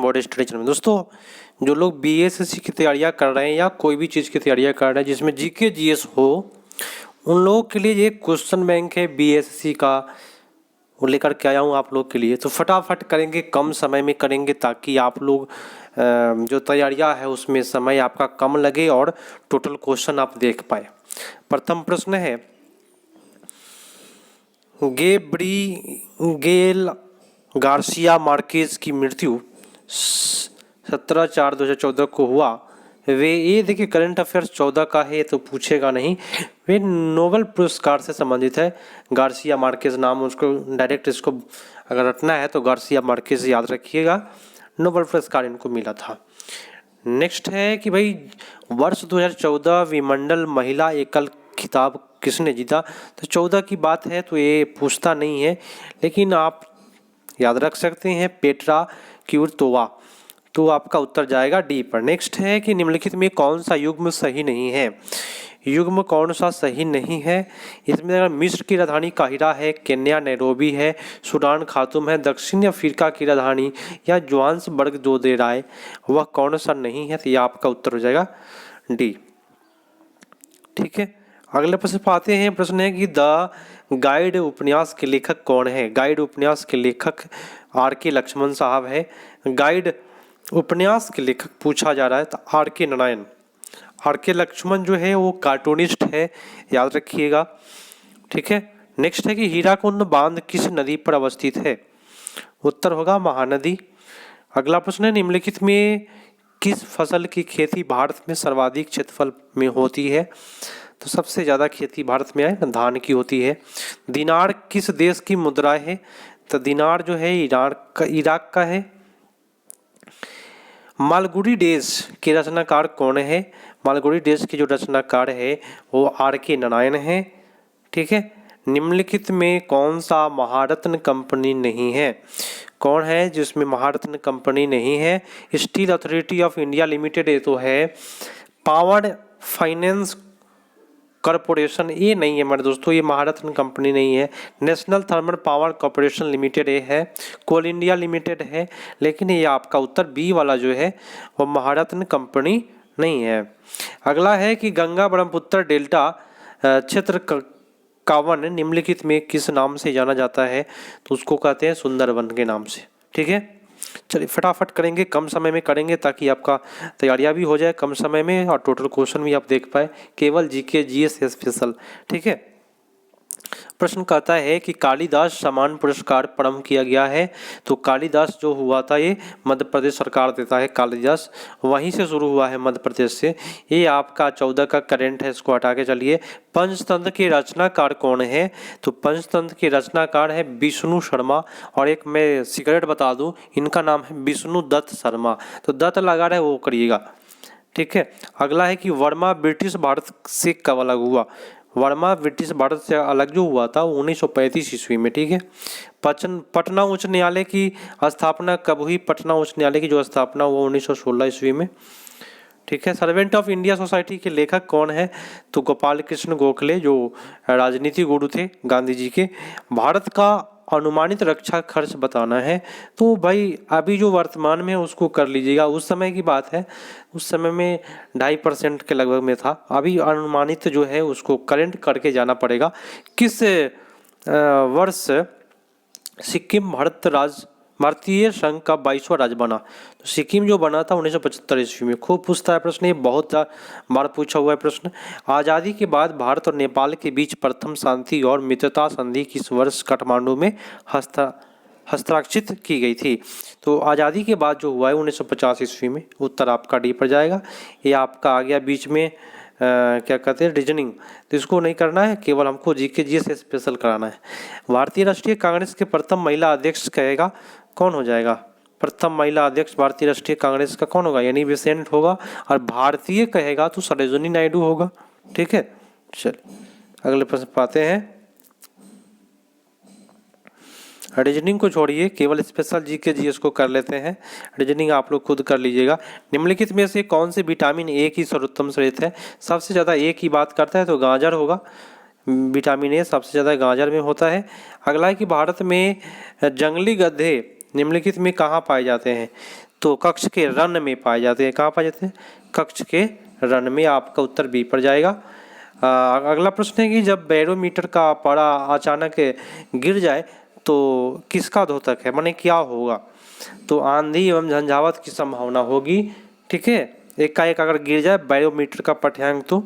Body study channel में। दोस्तों, जो लोग बीएसएससी की तैयारियां कर रहे हैं या कोई भी चीज़ की तैयारियां कर रहे हैं जिसमें जीके जीएस हो, उन लोगों के लिए ये क्वेश्चन बैंक है बीएसएससी का, वो लेकर के आया हूँ आप लोग के लिए। तो फटाफट करेंगे, कम समय में करेंगे ताकि आप लोग जो तैयारियां है उसमें समय आपका कम लगे और टोटल क्वेश्चन आप देख पाए। प्रथम प्रश्न है, गैब्रिएल गार्सिया मार्केज की मृत्यु 17/4/2014 को हुआ। वे, ये देखिए करंट अफेयर्स 14 का है तो पूछेगा नहीं, वे नोबेल पुरस्कार से संबंधित है। गार्सिया मार्केज नाम उसको डायरेक्ट इसको अगर रटना है तो गार्सिया मार्केज याद रखिएगा, नोबेल पुरस्कार इनको मिला था। नेक्स्ट है कि भाई वर्ष 2014 विमंडल महिला एकल खिताब किसने जीता। तो 14 की बात है तो ये पूछता नहीं है, लेकिन आप याद रख सकते हैं पेट्रा क्विटोवा, तो आपका उत्तर जाएगा डी पर। नेक्स्ट है कि निम्नलिखित में कौन सा युग्म सही नहीं है। युग्म कौन सा सही नहीं है, इसमें अगर मिस्र की राजधानी काहिरा है, केन्या नैरोबी है, सूडान खार्तूम है, दक्षिण अफ्रीका की राजधानी या जोहान्सबर्ग जो दे रहा है वह कौन सा नहीं है, तो यह आपका उत्तर हो जाएगा डी। ठीक है, अगले प्रश्न पर आते हैं। प्रश्न है कि द गाइड उपन्यास के लेखक कौन है। गाइड उपन्यास के लेखक आर.के. लक्ष्मण साहब है। गाइड उपन्यास के लेखक पूछा जा रहा है तो आर.के. नारायण। आर.के. लक्ष्मण जो है वो कार्टूनिस्ट है, याद रखिएगा। ठीक है, नेक्स्ट है कि हीराकुंड बांध किस नदी पर अवस्थित है। उत्तर होगा महानदी। अगला प्रश्न है, निम्नलिखित में किस फसल की खेती भारत में सर्वाधिक क्षेत्रफल में होती है। तो सबसे ज़्यादा खेती भारत में है धान की होती है। दिनार किस देश की मुद्रा है। तो दिनार जो है इराक का है। मालगुडी डेज के रचनाकार कौन है। मालगुडी डेज के जो रचनाकार है वो आर.के. नारायण है। ठीक है, निम्नलिखित में कौन सा महारत्न कंपनी नहीं है। कौन है जिसमें महारत्न कंपनी नहीं है। Steel authority of India limited ये तो है। पावर फाइनेंस कॉरपोरेशन ये नहीं है मेरे दोस्तों, ये महारत्न कंपनी नहीं है। National thermal power corporation limited ये है। कोल इंडिया लिमिटेड है, लेकिन ये आपका उत्तर बी वाला जो है वो महारत्न कंपनी नहीं है। अगला है कि गंगा ब्रह्मपुत्र डेल्टा क्षेत्र कावन निम्नलिखित में किस नाम से जाना जाता है। तो उसको कहते हैं सुंदरवन के नाम से। ठीक है, चलिए फटाफट करेंगे, कम समय में करेंगे ताकि आपका तैयारियां भी हो जाए कम समय में और टोटल क्वेश्चन भी आप देख पाए, केवल जीके जीएस स्पेशल। ठीक है, प्रश्न कहता है कि कालिदास सम्मान पुरस्कार प्रारंभ किया गया है। तो कालिदास जो हुआ था ये मध्य प्रदेश सरकार देता है, कालिदास वहीं से शुरू हुआ है मध्य प्रदेश से। ये आपका 14 का करंट है, इसको हटा के चलिए। पंचतंत्र के रचनाकार कौन है। तो पंचतंत्र के रचनाकार है विष्णु शर्मा। और एक मैं सीक्रेट बता दूं, इनका नाम है विष्णु दत्त शर्मा। तो दत्त लगा रहे वो करिएगा। ठीक है, अगला है कि वर्मा ब्रिटिश भारत से कब अलग हुआ। वर्मा ब्रिटिश भारत से अलग जो हुआ था 1935 ईस्वी में। ठीक है, पटना उच्च न्यायालय की स्थापना कब हुई। पटना उच्च न्यायालय की जो स्थापना हुआ 1916 ईस्वी में। ठीक है, सर्वेंट ऑफ इंडिया सोसाइटी के लेखक कौन है। तो गोपाल कृष्ण गोखले जो राजनीति गुरु थे गांधी जी के। भारत का अनुमानित रक्षा खर्च बताना है। तो भाई अभी जो वर्तमान में है उसको कर लीजिएगा, उस समय की बात है, उस समय में 2.5% के लगभग में था। अभी अनुमानित जो है उसको करंट करके जाना पड़ेगा। किस वर्ष सिक्किम भारतीय संघ का 22वां राज्य बना। तो सिक्किम जो बना था 1975 ईस्वी में। खूब पूछता है प्रश्न, ये बहुत बार पूछा हुआ है प्रश्न। आज़ादी के बाद भारत और नेपाल के बीच प्रथम शांति और मित्रता संधि किस वर्ष काठमांडू में हस्ताक्षरित की गई थी। तो आज़ादी के बाद जो हुआ है 1950 ईस्वी में। उत्तर आपका डी पर जाएगा। ये आपका आ गया बीच में क्या कहते हैं रीजनिंग, तो इसको नहीं करना है, केवल हमको जीके जीएस से स्पेशल कराना है। भारतीय राष्ट्रीय कांग्रेस के प्रथम महिला अध्यक्ष कहेगा कौन हो जाएगा। प्रथम महिला अध्यक्ष भारतीय राष्ट्रीय कांग्रेस का कौन होगा, यानी बेसेंट होगा। और भारतीय कहेगा तो सरोजिनी नायडू होगा। ठीक है, चलिए अगले प्रश्न पाते हैं। रीजनिंग को छोड़िए, केवल स्पेशल जीके जीएस को कर लेते हैं। रीजनिंग आप लोग खुद कर लीजिएगा। निम्नलिखित में से कौन से विटामिन ए की सर्वोत्तम स्रोत है। सबसे ज़्यादा ए की बात करता है तो गाजर होगा। विटामिन ए सबसे ज़्यादा गाजर में होता है। अगला है कि भारत में जंगली गधे निम्नलिखित में कहाँ पाए जाते हैं। तो कक्ष के रन में पाए जाते हैं। कहाँ पाए जाते हैं? कक्ष के रन में। आपका उत्तर बी पर जाएगा। अगला प्रश्न है कि जब बैरोमीटर का पारा अचानक गिर जाए तो किसका द्योतक है, माने क्या होगा? तो आंधी एवं झंझावात की संभावना होगी। ठीक है, एकाएक अगर गिर जाए बैरोमीटर का पाठ्यांक तो।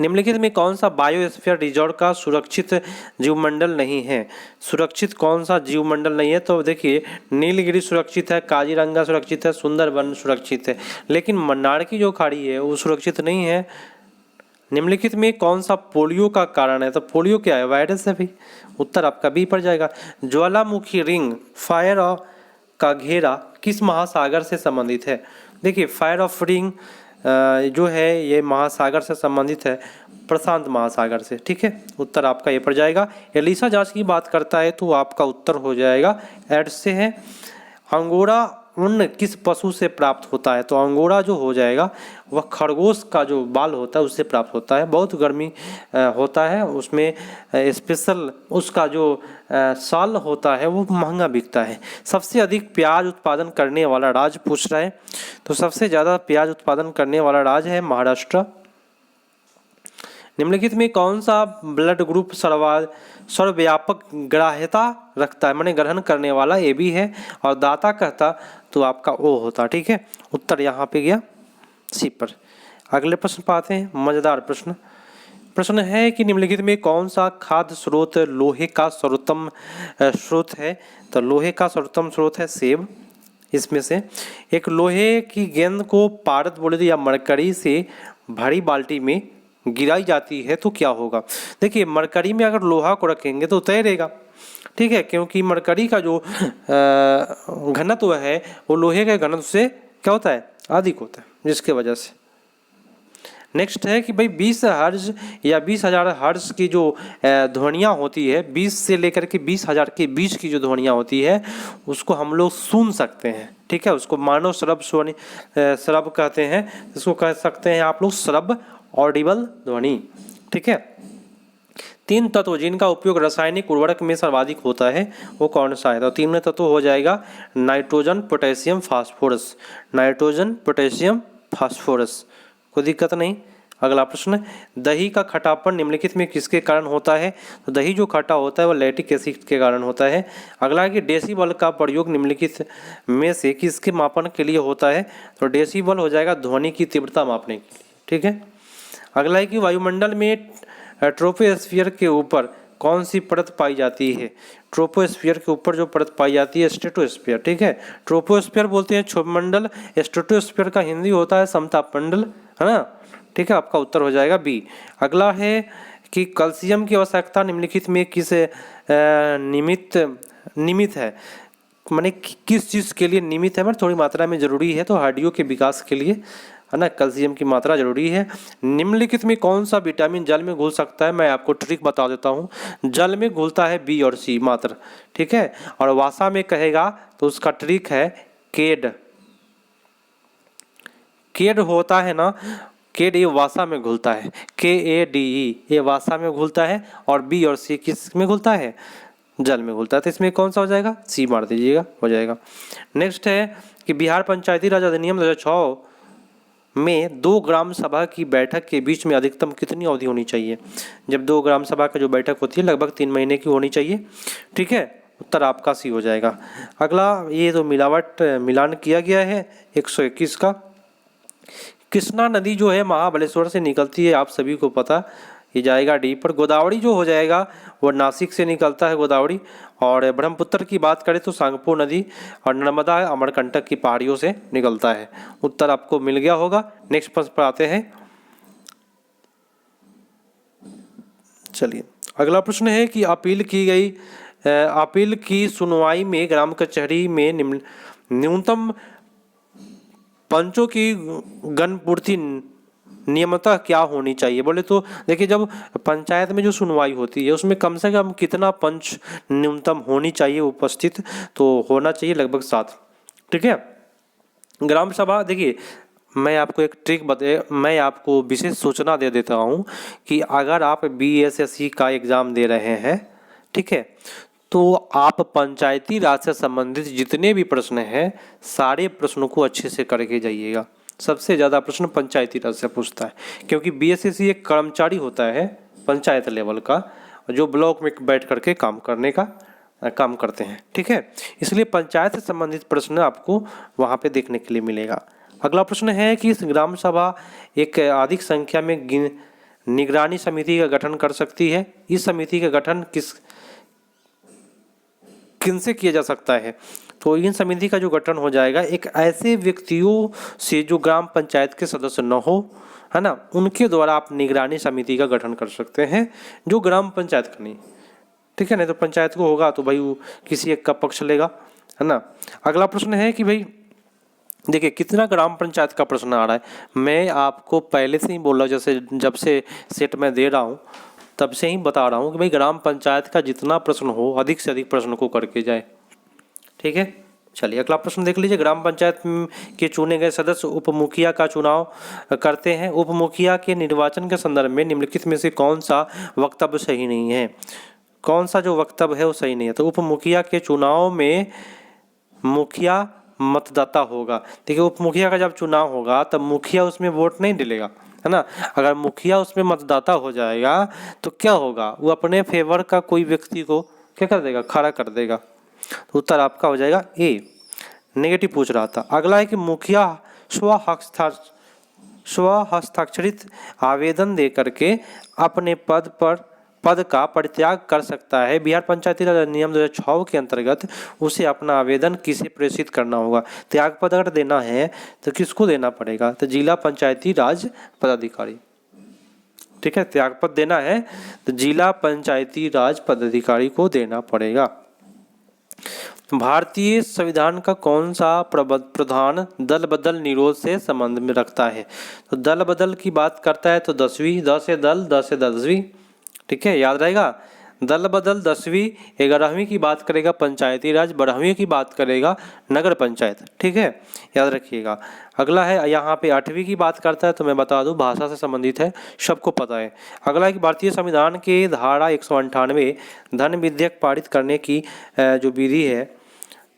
निम्नलिखित में कौन सा बायोस्फीयर रिजर्व का सुरक्षित जीवमंडल नहीं है? सुरक्षित कौन सा जीवमंडल नहीं है? तो देखिए, नीलगिरी सुरक्षित है, काजीरंगा सुरक्षित है, सुंदरबन सुरक्षित है, लेकिन मन्नार की जो खाड़ी है वो सुरक्षित नहीं है। निम्नलिखित में कौन सा पोलियो का कारण है? तो पोलियो क्या है? वायरस है भाई। उत्तर आपका बी पर जाएगा। ज्वालामुखी रिंग फायर का घेरा किस महासागर से संबंधित है? देखिए, फायर ऑफ रिंग जो है ये महासागर से संबंधित है, प्रशांत महासागर से। ठीक है, उत्तर आपका ये पर जाएगा। एलिसा जांच की बात करता है तो आपका उत्तर हो जाएगा एड्स से है। अंगोरा ऊन किस पशु से प्राप्त होता है? तो अंगोरा जो हो जाएगा वह खरगोश का जो बाल होता है उससे प्राप्त होता है। बहुत गर्मी होता है उसमें, स्पेशल उसका जो साल होता है वो महंगा बिकता है। सबसे अधिक प्याज उत्पादन करने वाला राज्य पूछ रहा है, तो सबसे ज़्यादा प्याज उत्पादन करने वाला राज्य है महाराष्ट्र। निम्नलिखित में कौन सा ब्लड ग्रुप सर्वव्यापक ग्राह्यता रखता है, माने ग्रहण करने वाला ए बी है, और दाता कहता तो आपका ओ होता। ठीक है, उत्तर यहाँ पे गया सी पर। अगले प्रश्न पर आते हैं, मजेदार प्रश्न। प्रश्न है कि निम्नलिखित में कौन सा खाद्य स्रोत लोहे का सर्वोत्तम स्रोत है? तो लोहे का सर्वोत्तम स्रोत है सेब। इसमें से एक लोहे की गेंद को पारद बोले या मरकरी से भरी बाल्टी में गिराई जाती है तो क्या होगा? देखिए, मरकरी में अगर लोहा को रखेंगे तो तैरेगा। ठीक है, क्योंकि मरकरी का जो घनत्व है वो लोहे के घनत्व से क्या होता है? अधिक होता है, जिसके वजह से। नेक्स्ट है कि भाई 20 हर्ट्ज या 20,000 हर्ट्ज की जो ध्वनियाँ होती है, 20 से लेकर के 20,000 के बीच की जो ध्वनियाँ होती है उसको हम लोग सुन सकते हैं। ठीक है, उसको मानव श्रव्य ध्वनि श्रव्य कहते हैं, इसको कह सकते हैं आप लोग श्रव्य ऑडिबल ध्वनि। ठीक है, 3 तत्व जिनका उपयोग रासायनिक उर्वरक में सर्वाधिक होता है वो कौन सा है? तो 3 तत्व हो जाएगा nitrogen, potassium, phosphorus. Nitrogen, potassium, phosphorus, कोई दिक्कत नहीं। अगला प्रश्न, दही का खट्टापन निम्नलिखित में किसके कारण होता है? तो दही जो खट्टा होता है वो लैक्टिक एसिड के कारण होता है। अगला है कि डेसिबल का प्रयोग निम्नलिखित में से किसके मापन के लिए होता है? तो डेसिबल हो जाएगा ध्वनि की तीव्रता मापने के लिए। ठीक है, अगला है कि वायुमंडल में ट्रोपोस्फियर के ऊपर कौन सी परत पाई जाती है? ट्रोपोस्फियर के ऊपर जो परत पाई जाती है स्ट्रेटोस्फियर। ठीक है, ट्रोपोस्फियर बोलते हैं क्षोभमंडल, स्ट्रेटोस्फियर का हिंदी होता है समताप मंडल, है ना। ठीक है, आपका उत्तर हो जाएगा बी। अगला है कि कैल्शियम की आवश्यकता निम्नलिखित में किस निमित्त है, माने किस चीज़ के लिए निमित्त है, मतलब थोड़ी मात्रा में जरूरी है, तो हड्डियों के विकास के लिए, है ना, कैल्शियम की मात्रा जरूरी है। निम्नलिखित में कौन सा विटामिन जल में घुल सकता है? मैं आपको ट्रिक बता देता हूँ। जल में घुलता है बी और सी मात्र। ठीक है, और वासा में कहेगा तो उसका ट्रिक है केड। केड होता है ना, केड ये वासा में घुलता है, KADE, ये वासा में घुलता है, और बी और सी किस में घुलता है? जल में घुलता है। तो इसमें कौन सा हो जाएगा? सी मार दीजिएगा, हो जाएगा। नेक्स्ट है कि बिहार पंचायती राज अधिनियम 2006 में 2 ग्राम सभा की बैठक के बीच में अधिकतम कितनी अवधि होनी चाहिए? जब 2 ग्राम सभा की जो बैठक होती है लगभग 3 महीने की होनी चाहिए। ठीक है, उत्तर आपका सी हो जाएगा। अगला, ये तो मिलान किया गया है 121 का। कृष्णा नदी जो है महाबलेश्वर से निकलती है, आप सभी को पता, ये जाएगा डी पर। गोदावरी जो हो जाएगा वो नासिक से निकलता है गोदावरी। और ब्रह्मपुत्र की बात करें तो सांगपो नदी, और नर्मदा अमरकंटक की पहाड़ियों से निकलता है। उत्तर आपको मिल गया होगा। नेक्स्ट प्रश्न पर आते हैं। चलिए, अगला प्रश्न है कि अपील की सुनवाई में ग्राम कचहरी में न्यूनतम पंचों की गणपूर्ति नियमतः क्या होनी चाहिए? बोले तो देखिए, जब पंचायत में जो सुनवाई होती है उसमें कम से कम कितना पंच न्यूनतम होनी चाहिए उपस्थित? तो होना चाहिए लगभग 7। ठीक है, ग्राम सभा, देखिए मैं आपको एक ट्रिक मैं आपको विशेष सूचना दे देता हूँ कि अगर आप BSSC का एग्ज़ाम दे रहे हैं, ठीक है, तो आप पंचायती राज से संबंधित जितने भी प्रश्न हैं सारे प्रश्नों को अच्छे से करके जाइएगा। सबसे ज़्यादा प्रश्न पंचायती राज से पूछता है, क्योंकि बीएसएससी एक कर्मचारी होता है पंचायत लेवल का, जो ब्लॉक में बैठ करके काम करते हैं, ठीक है। इसलिए पंचायत से संबंधित प्रश्न आपको वहाँ पे देखने के लिए मिलेगा। अगला प्रश्न है कि इस ग्राम सभा एक अधिक संख्या में निगरानी समिति का गठन कर सकती है। इस समिति का गठन किनसे किया जा सकता है? तो इन समिति का जो गठन हो जाएगा एक ऐसे व्यक्तियों से जो ग्राम पंचायत के सदस्य न हो, है ना, उनके द्वारा आप निगरानी समिति का गठन कर सकते हैं, जो ग्राम पंचायत का नहीं, ठीक है। नहीं तो पंचायत को होगा तो भाई वो किसी एक का पक्ष लेगा, है ना। अगला प्रश्न है कि भाई देखिए कितना ग्राम पंचायत का प्रश्न आ रहा है। मैं आपको पहले से ही बोल रहा हूँ, जैसे जब से सेट मैं दे रहा हूँ तब से ही बता रहा हूँ कि भाई ग्राम पंचायत का जितना प्रश्न हो अधिक से अधिक प्रश्न को करके जाए, ठीक है। चलिए अगला प्रश्न देख लीजिए। ग्राम पंचायत के चुने गए सदस्य उप मुखिया का चुनाव करते हैं। उप मुखिया के निर्वाचन के संदर्भ में निम्नलिखित में से कौन सा वक्तव्य सही नहीं है? कौन सा जो वक्तव्य है वो सही नहीं है? तो उप मुखिया के चुनाव में मुखिया मतदाता होगा। देखिए उप मुखिया का जब चुनाव होगा तब मुखिया उसमें वोट नहीं डालेगा, है ना। अगर मुखिया उसमें मतदाता हो जाएगा तो क्या होगा, वो अपने फेवर का कोई व्यक्ति को क्या कर देगा, खड़ा कर देगा। तो उत्तर आपका हो जाएगा ए। नेगेटिव पूछ रहा था। अगला है कि मुखिया स्व हस्ताक्षरित आवेदन दे करके अपने पद का परित्याग कर सकता है। बिहार पंचायती राज अधिनियम 2006 के अंतर्गत उसे अपना आवेदन किसे प्रेषित करना होगा? त्याग पद अगर देना है तो किसको देना पड़ेगा? तो जिला पंचायती राज पदाधिकारी, ठीक है। त्याग पद देना है तो जिला पंचायती राज पदाधिकारी को देना पड़ेगा। भारतीय संविधान का कौन सा प्रधान दल बदल निरोध से संबंध में रखता है? तो दल बदल की बात करता है तो 10वीं, द से दल, द से 10वीं, ठीक है, याद रहेगा। दल बदल 10वीं, 11वीं की बात करेगा पंचायती राज, 12वीं की बात करेगा नगर पंचायत, ठीक है, याद रखिएगा। अगला है यहाँ पे 8वीं की बात करता है तो मैं बता दूं भाषा से संबंधित है, सबको पता है। अगला है कि भारतीय संविधान के धारा 198 धन विधेयक पारित करने की जो विधि है,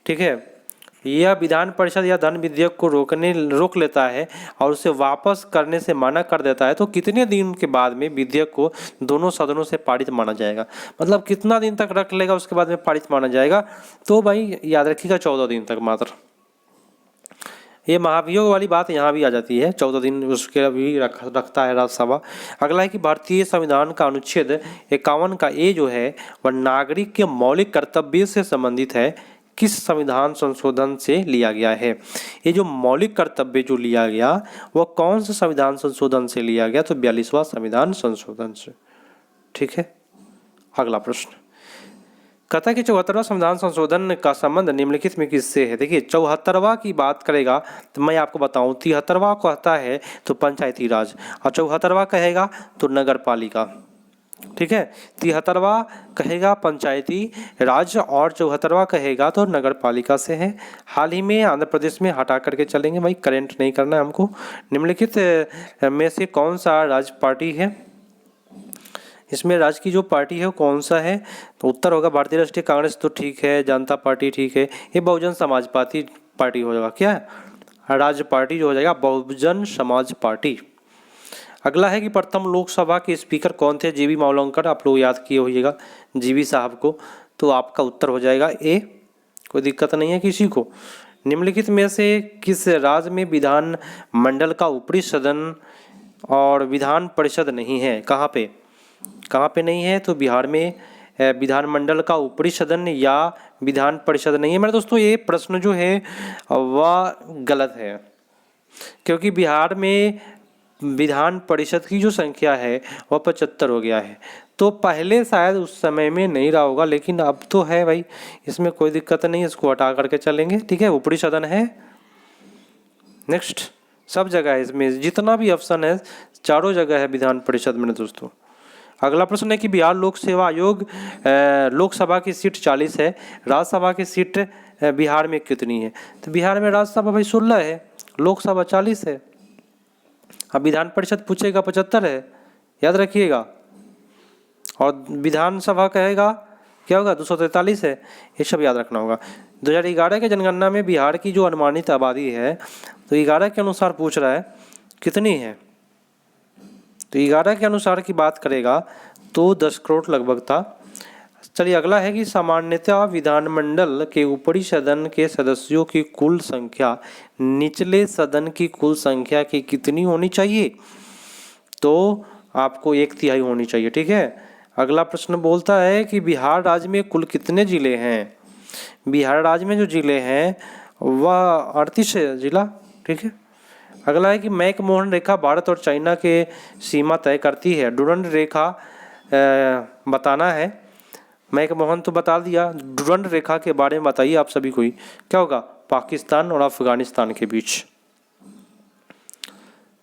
ठीक है, यह विधान परिषद या धन विधेयक को रोक लेता है और उसे वापस करने से मना कर देता है। तो कितने दिन के बाद में विधेयक को दोनों सदनों से पारित माना जाएगा? मतलब कितना दिन तक रख लेगा उसके बाद में पारित माना जाएगा? तो भाई याद रखिएगा 14 दिन तक मात्र। ये महाभियोग वाली बात यहाँ भी आ जाती है, 14 दिन उसके भी रखता है राज्यसभा। अगला है कि भारतीय संविधान का अनुच्छेद 51 का ए जो है वह नागरिक के मौलिक कर्तव्य से संबंधित है। किस संविधान संशोधन से लिया गया है? ये जो मौलिक कर्तव्य जो लिया गया वह कौन से संविधान संशोधन से लिया गया? तो 42वां संविधान संशोधन से, ठीक है। अगला प्रश्न कहता है कि 74वां संविधान संशोधन का संबंध निम्नलिखित में किससे है? देखिए 74वां की बात करेगा तो मैं आपको बताऊं 73वां कहता है तो पंचायती राज, और 74वां कहेगा तो नगर पालिका, ठीक है। 73वां कहेगा पंचायती राज और 74वां कहेगा तो नगर पालिका से है। हाल ही में आंध्र प्रदेश में हटा करके चलेंगे, भाई करेंट नहीं करना है हमको। निम्नलिखित में से कौन सा राज्य पार्टी है? इसमें राज्य की जो पार्टी है वो कौन सा है? तो उत्तर होगा भारतीय राष्ट्रीय कांग्रेस, तो ठीक है। जनता पार्टी ठीक है। ये बहुजन समाज पार्टी हो जाएगा। क्या है राज्य पार्टी जो हो जाएगा? बहुजन समाज पार्टी। अगला है कि प्रथम लोकसभा के स्पीकर कौन थे? जीवी मावलंकर, आप लोग याद किए होइएगा जीवी साहब को। तो आपका उत्तर हो जाएगा ए, कोई दिक्कत नहीं है किसी को। निम्नलिखित में से किस राज्य में विधान मंडल का ऊपरी सदन और विधान परिषद नहीं है? कहाँ पे नहीं है? तो बिहार में विधानमंडल का ऊपरी सदन या विधान परिषद नहीं है। मेरे दोस्तों ये प्रश्न जो है वह गलत है, क्योंकि बिहार में विधान परिषद की जो संख्या है वह 75 हो गया है। तो पहले शायद उस समय में नहीं रहा होगा, लेकिन अब तो है भाई, इसमें कोई दिक्कत नहीं है, इसको हटा करके चलेंगे, ठीक है। ऊपरी सदन है। नेक्स्ट सब जगह है, इसमें जितना भी ऑप्शन है चारों जगह है विधान परिषद में दोस्तों। अगला प्रश्न है कि बिहार लोक सेवा आयोग लोकसभा की सीट 40 है, राज्यसभा की सीट बिहार में कितनी है? तो बिहार में राज्यसभा भाई 16 है, लोकसभा 40 है। अब विधान परिषद पूछेगा 75 है, याद रखिएगा, और विधानसभा कहेगा क्या होगा 243 है, ये सब याद रखना होगा। 2011 के जनगणना में बिहार की जो अनुमानित आबादी है तो 11 के अनुसार पूछ रहा है कितनी है, तो 11 के अनुसार की बात करेगा तो 10 करोड़ लगभग था। चलिए अगला है कि सामान्यतः विधानमंडल के ऊपरी सदन के सदस्यों की कुल संख्या निचले सदन की कुल संख्या की कितनी होनी चाहिए, तो आपको 1/3 होनी चाहिए। ठीक है। अगला प्रश्न बोलता है कि बिहार राज्य में कुल कितने जिले हैं। बिहार राज्य में जो जिले हैं वह 38 जिला। ठीक है। अगला है कि मैकमोहन रेखा भारत और चाइना के सीमा तय करती है। डुरंड रेखा बताना है। मैकमोहन तो बता दिया, डुरंड रेखा के बारे में बताइए आप सभी को ही, क्या होगा पाकिस्तान और अफगानिस्तान के बीच।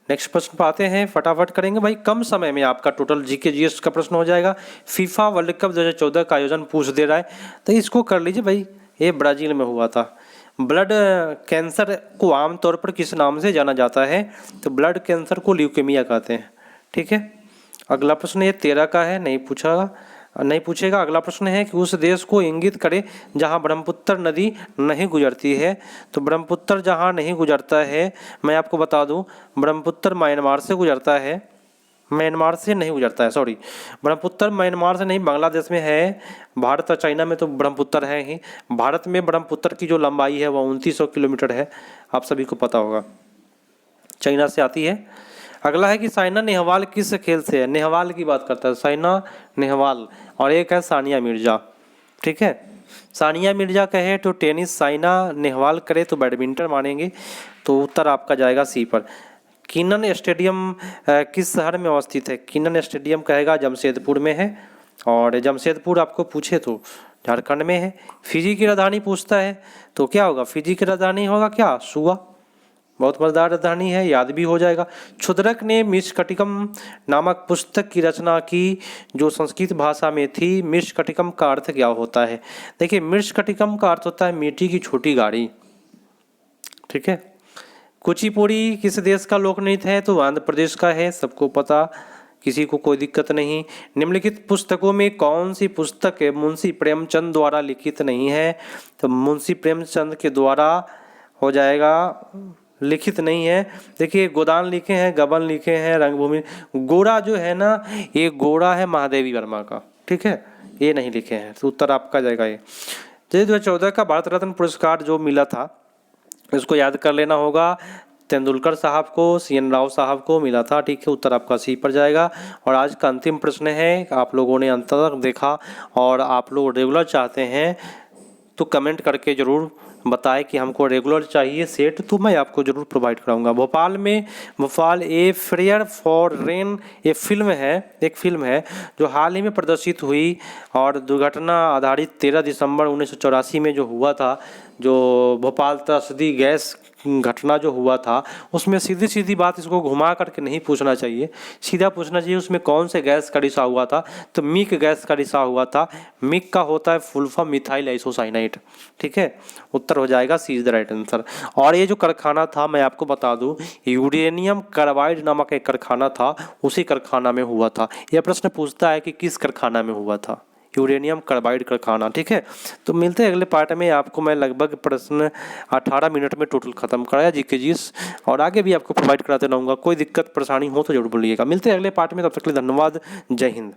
नेक्स्ट प्रश्न पे आते हैं, फटाफट करेंगे भाई, कम समय में आपका टोटल जीके जीएस का प्रश्न हो जाएगा। फीफा वर्ल्ड कप 2014 का आयोजन पूछ दे रहा है, तो इसको कर लीजिए भाई, ये ब्राजील में हुआ था। ब्लड कैंसर को आमतौर पर किस नाम से जाना जाता है, तो ब्लड कैंसर को ल्यूकेमिया कहते हैं। ठीक है। अगला प्रश्न ये 13 का है, नहीं पूछेगा। अगला प्रश्न है कि उस देश को इंगित करे जहां ब्रह्मपुत्र नदी नहीं गुजरती है, तो ब्रह्मपुत्र जहां नहीं गुजरता है, मैं आपको बता दूं, ब्रह्मपुत्र म्यांमार से गुजरता है, म्यांमार से नहीं गुजरता है, सॉरी, ब्रह्मपुत्र म्यांमार से नहीं, बांग्लादेश में है। भारत और चाइना में तो ब्रह्मपुत्र है ही। भारत में ब्रह्मपुत्र की जो लंबाई है वह 2900 किलोमीटर है, आप सभी को पता होगा। चाइना से आती है। अगला है कि साइना नेहवाल किस खेल से है, नेहवाल की बात करता है, साइना नेहवाल, और एक है सानिया मिर्जा। ठीक है। सानिया मिर्जा कहे तो टेनिस, साइना नेहवाल करे तो बैडमिंटन मानेंगे, तो उत्तर आपका जाएगा सी पर। किनन स्टेडियम किस शहर में अवस्थित है, किनन स्टेडियम कहेगा जमशेदपुर में है, और जमशेदपुर आपको पूछे तो झारखंड में है। फिजी की राजधानी पूछता है तो क्या होगा, फिजी की राजधानी होगा क्या, सुआ, बहुत मजेदार राजधानी है, याद भी हो जाएगा। क्षुद्रक ने मृच्छकटिकम नामक पुस्तक की रचना की जो संस्कृत भाषा में थी। मृच्छकटिकम का अर्थ क्या होता है, देखिए मृच्छकटिकम का अर्थ होता है मिट्टी की छोटी गाड़ी। ठीक है। कुचिपुड़ी किस देश का लोक नृत्य है, तो आंध्र प्रदेश का है, सबको पता, किसी को कोई दिक्कत नहीं। निम्नलिखित पुस्तकों में कौन सी पुस्तक मुंशी प्रेमचंद द्वारा लिखित नहीं है, तो मुंशी प्रेमचंद के द्वारा हो जाएगा, लिखित नहीं है। देखिए गोदान लिखे हैं, गबन लिखे हैं, रंगभूमि, गोरा जो है ना, ये गोरा है महादेवी वर्मा का। ठीक है, ये नहीं लिखे हैं, तो उत्तर आपका जाएगा ये। 2014 का भारत रत्न पुरस्कार जो मिला था, इसको याद कर लेना होगा, तेंदुलकर साहब को, CN राव साहब को मिला था। ठीक है, उत्तर आपका सी पर जाएगा। और आज का अंतिम प्रश्न है, आप लोगों ने अंत तक देखा और आप लोग रेगुलर चाहते हैं तो कमेंट करके ज़रूर बताएं कि हमको रेगुलर चाहिए सेट, तो मैं आपको ज़रूर प्रोवाइड कराऊंगा। Bhopal a fair for rain ये एक फिल्म है जो हाल ही में प्रदर्शित हुई और दुर्घटना आधारित 13 दिसंबर 1984 में जो हुआ था, जो भोपाल त्रासदी गैस घटना जो हुआ था, उसमें सीधी सीधी बात इसको घुमा करके नहीं पूछना चाहिए, सीधा पूछना चाहिए उसमें कौन से गैस का रिसाव हुआ था, तो मिक गैस का रिसाव हुआ था। मिक का होता है फुल फॉर्म मिथाइल आइसोसाइनाइड। ठीक है, उत्तर हो जाएगा सी इज द राइट आंसर। और ये जो कारखाना था मैं आपको बता दूं, यूरेनियम कार्बाइड नामक एक कारखाना था, उसी कारखाना में हुआ था। यह प्रश्न पूछता है कि किस कारखाना में हुआ था, यूरेनियम कार्बाइड कारखाना। ठीक है, तो मिलते हैं अगले पार्ट में। आपको मैं लगभग प्रश्न 18 मिनट में टोटल खत्म कराया जीके जीएस, और आगे भी आपको प्रोवाइड कराते रहूँगा। कोई दिक्कत परेशानी हो तो जरूर बोलिएगा। मिलते हैं अगले पार्ट में, तब तक के लिए धन्यवाद, जय हिंद।